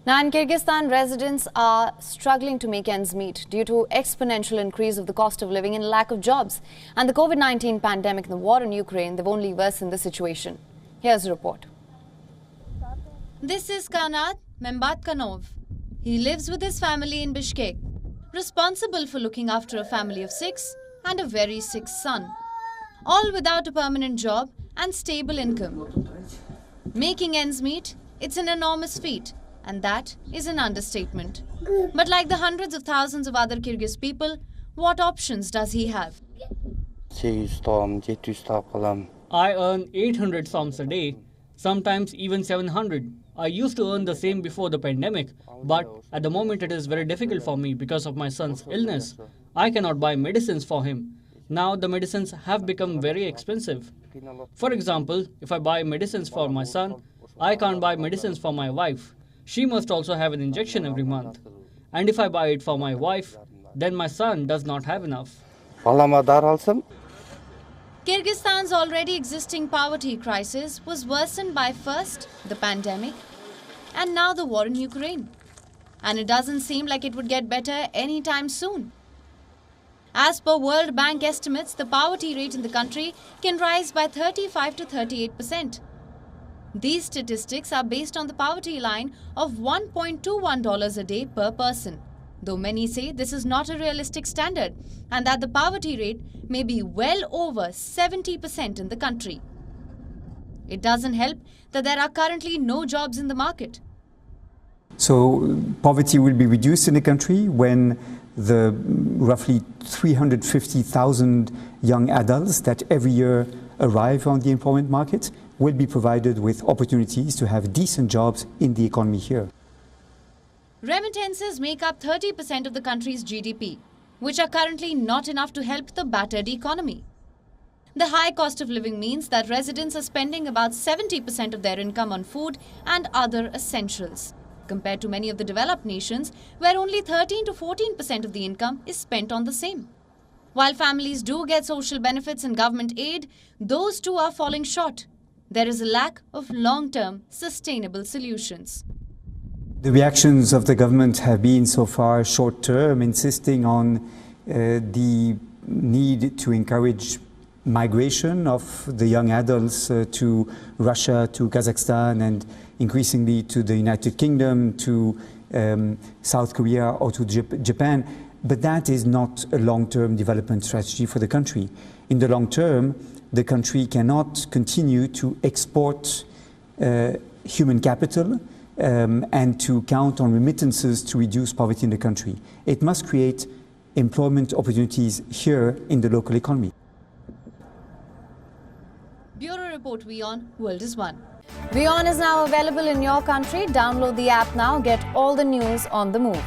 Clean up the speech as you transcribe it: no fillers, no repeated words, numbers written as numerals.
Now in Kyrgyzstan, residents are struggling to make ends meet due to exponential increase of the cost of living and lack of jobs. And the COVID-19 pandemic and the war in Ukraine, they've only worsened the situation. Here's a report. This is Kanat Membatkanov. He lives with his family in Bishkek, responsible for looking after a family of 6 and a very sick son, all without a permanent job and stable income. Making ends meet, it's an enormous feat. And that is an understatement. But like the hundreds of thousands of other Kyrgyz people, what options does he have? I earn 800 soms a day, sometimes even 700. I used to earn the same before the pandemic, but at the moment it is very difficult for me because of my son's illness. I cannot buy medicines for him. Now the medicines have become very expensive. For example, if I buy medicines for my son, I can't buy medicines for my wife. She must also have an injection every month. And if I buy it for my wife, then my son does not have enough. Kyrgyzstan's already existing poverty crisis was worsened by first the pandemic and now the war in Ukraine. And it doesn't seem like it would get better anytime soon. As per World Bank estimates, the poverty rate in the country can rise by 35 to 38%. These statistics are based on the poverty line of $1.21 a day per person, though many say this is not a realistic standard and that the poverty rate may be well over 70% in the country. It doesn't help that there are currently no jobs in the market. So poverty will be reduced in the country when the roughly 350,000 young adults that every year arrive on the employment market will be provided with opportunities to have decent jobs in the economy here. Remittances make up 30% of the country's GDP, which are currently not enough to help the battered economy. The high cost of living means that residents are spending about 70% of their income on food and other essentials, compared to many of the developed nations where only 13 to 14% of the income is spent on the same. While families do get social benefits and government aid, those too are falling short. There is a lack of long-term, sustainable solutions. The reactions of the government have been so far short-term, insisting on the need to encourage migration of the young adults to Russia, to Kazakhstan, and increasingly to the United Kingdom, to South Korea or to Japan. But that is not a long-term development strategy for the country. In the long term, the country cannot continue to export human capital and to count on remittances to reduce poverty in the country. It must create employment opportunities here in the local economy. Bureau Report WION, World is One. WION is now available in your country. Download the app now. Get all the news on the move.